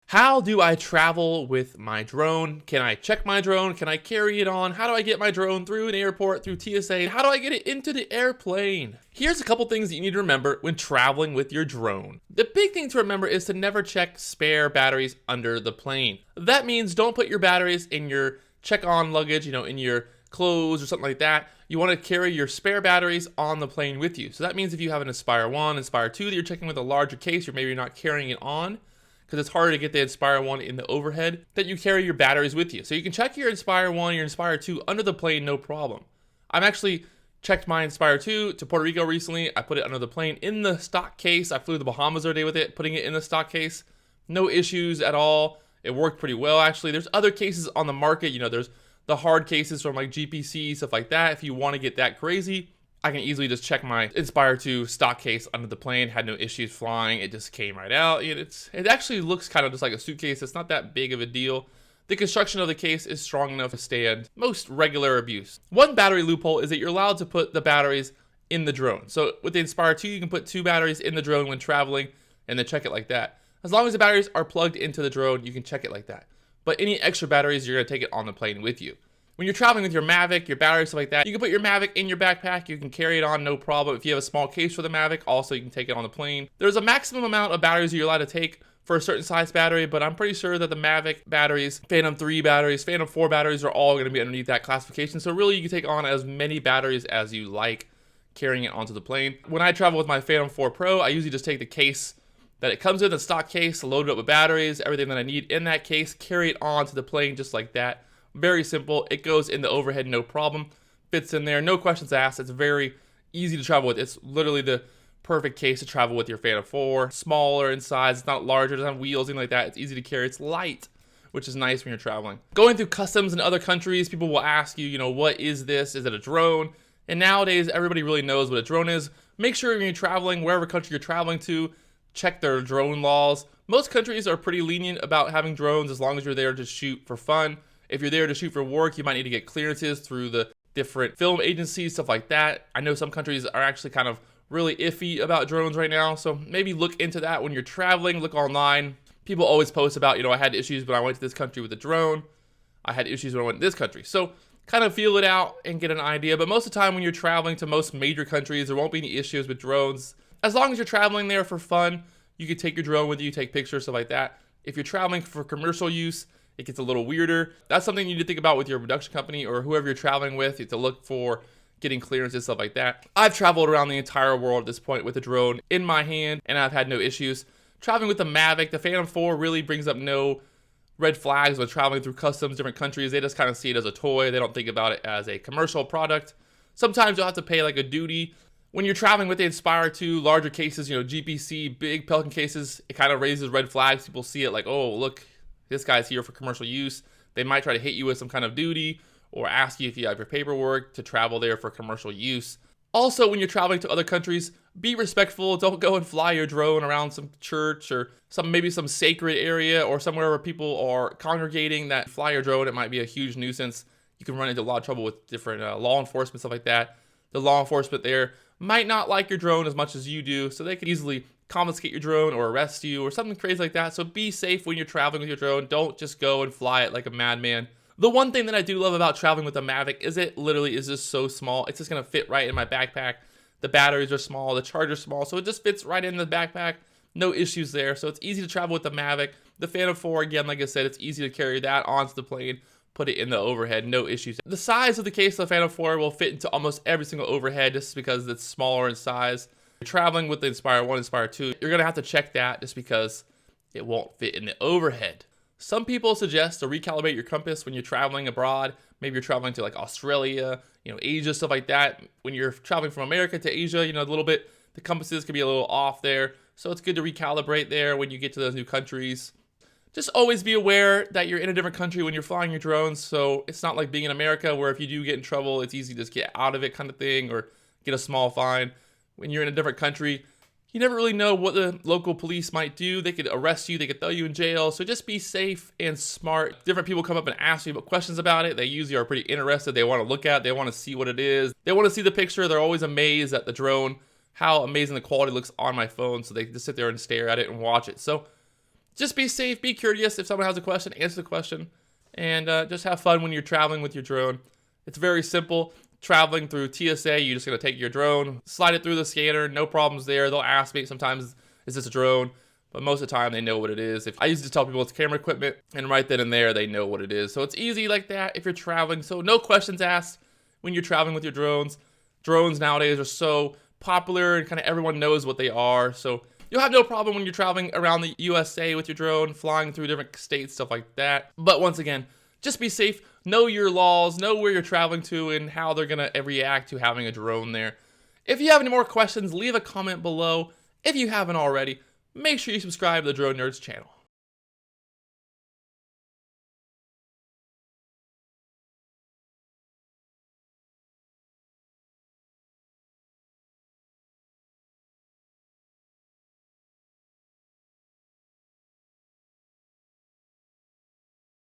How do I travel with my drone? Can I check my drone? Can I carry it on? How do I get my drone through an airport, through TSA? How do I get it into the airplane? Here's a couple things that you need to remember when traveling with your drone. The big thing to remember is to never check spare batteries under the plane. That means don't put your batteries in your check-on luggage, in your clothes or something like that. You want to carry your spare batteries on the plane with you. So that means if you have an Inspire 1, Inspire 2 that you're checking with a larger case, or maybe you're not carrying it on, because it's harder to get the Inspire 1 in the overhead, that you carry your batteries with you. So you can check your Inspire 1, your Inspire 2 under the plane, no problem. I've actually checked my Inspire 2 to Puerto Rico recently. I put it under the plane in the stock case. I flew to the Bahamas the other day with it, putting it in the stock case. No issues at all. It worked pretty well, actually. There's other cases on the market. There's the hard cases from like GPC, stuff like that. If you want to get that crazy, I can easily just check my Inspire 2 stock case under the plane. Had no issues flying. It just came right out. It actually looks kind of just like a suitcase. It's not that big of a deal. The construction of the case is strong enough to stand most regular abuse. One battery loophole is that you're allowed to put the batteries in the drone. So with the Inspire 2, you can put 2 batteries in the drone when traveling and then check it like that. As long as the batteries are plugged into the drone, you can check it like that. But any extra batteries, you're going to take it on the plane with you. When you're traveling with your Mavic, your batteries, stuff like that, you can put your Mavic in your backpack. You can carry it on, no problem. If you have a small case for the Mavic, also you can take it on the plane. There's a maximum amount of batteries you're allowed to take for a certain size battery, but I'm pretty sure that the Mavic batteries, Phantom 3 batteries, Phantom 4 batteries are all going to be underneath that classification. So really, you can take on as many batteries as you like, carrying it onto the plane. When I travel with my Phantom 4 Pro, I usually just take the case that it comes in, the stock case, load it up with batteries, everything that I need in that case, carry it onto the plane just like that. Very simple. It goes in the overhead, no problem. Fits in there, no questions asked. It's very easy to travel with. It's literally the perfect case to travel with your Phantom 4. Smaller in size, it's not larger, it doesn't have wheels, anything like that. It's easy to carry. It's light, which is nice when you're traveling. Going through customs in other countries, people will ask you, what is this? Is it a drone? And nowadays, everybody really knows what a drone is. Make sure when you're traveling, wherever country you're traveling to, check their drone laws. Most countries are pretty lenient about having drones as long as you're there to shoot for fun. If you're there to shoot for work, you might need to get clearances through the different film agencies, stuff like that. I know some countries are actually kind of really iffy about drones right now, so maybe look into that when you're traveling. Look online. People always post about, I had issues when I went to this country with a drone. I had issues when I went to this country. So kind of feel it out and get an idea. But most of the time when you're traveling to most major countries, there won't be any issues with drones. As long as you're traveling there for fun, you can take your drone with you, take pictures, stuff like that. If you're traveling for commercial use, it gets a little weirder. That's something you need to think about with your production company or whoever you're traveling with. You have to look for getting clearances, stuff like that. I've traveled around the entire world at this point with a drone in my hand, and I've had no issues. Traveling with the Mavic, the Phantom 4 really brings up no red flags when traveling through customs, different countries. They just kind of see it as a toy. They don't think about it as a commercial product. Sometimes you'll have to pay like a duty. When you're traveling with the Inspire 2, larger cases, GPC, big Pelican cases, it kind of raises red flags. People see it like, oh, look, this guy's here for commercial use. They might try to hit you with some kind of duty or ask you if you have your paperwork to travel there for commercial use. Also, when you're traveling to other countries, be respectful. Don't go and fly your drone around some church or maybe some sacred area or somewhere where people are congregating. That fly your drone, it might be a huge nuisance. You can run into a lot of trouble with different law enforcement, stuff like that. The law enforcement there might not like your drone as much as you do, so they could easily confiscate your drone or arrest you or something crazy like that. So be safe when you're traveling with your drone. Don't just go and fly it like a madman. The one thing that I do love about traveling with the Mavic is it literally is just so small. It's just going to fit right in my backpack. The batteries are small, the charger's small, so it just fits right in the backpack. No issues there. So it's easy to travel with the Mavic. The Phantom 4, again, like I said, it's easy to carry that onto the plane, put it in the overhead, no issues. The size of the case of the Phantom 4 will fit into almost every single overhead just because it's smaller in size. You're traveling with the Inspire 1, Inspire 2, you're going to have to check that just because it won't fit in the overhead. Some people suggest to recalibrate your compass when you're traveling abroad. Maybe you're traveling to like Australia, Asia, stuff like that. When you're traveling from America to Asia, a little bit, the compasses can be a little off there. So it's good to recalibrate there when you get to those new countries. Just always be aware that you're in a different country when you're flying your drones. So it's not like being in America where if you do get in trouble, it's easy to just get out of it kind of thing or get a small fine. When you're in a different country, you never really know what the local police might do. They could arrest you, they could throw you in jail. So just be safe and smart. Different people come up and ask you questions about it. They usually are pretty interested. They want to look at it. They want to see what it is. They want to see the picture. They're always amazed at the drone, how amazing the quality looks on my phone. So they just sit there and stare at it and watch it. So just be safe, be curious. If someone has a question, answer the question, and just have fun when you're traveling with your drone. It's very simple. Traveling through TSA, you're just gonna take your drone, slide it through the scanner, no problems there. They'll ask me sometimes, is this a drone? But most of the time they know what it is. If I used to tell people it's camera equipment, and right then and there they know what it is. So it's easy like that if you're traveling. So no questions asked when you're traveling with your drones. Drones nowadays are so popular and kind of everyone knows what they are. So you'll have no problem when you're traveling around the USA with your drone, flying through different states, stuff like that. But once again, just be safe, know your laws, know where you're traveling to and how they're gonna react to having a drone there. If you have any more questions, leave a comment below. If you haven't already, make sure you subscribe to the Drone Nerds channel.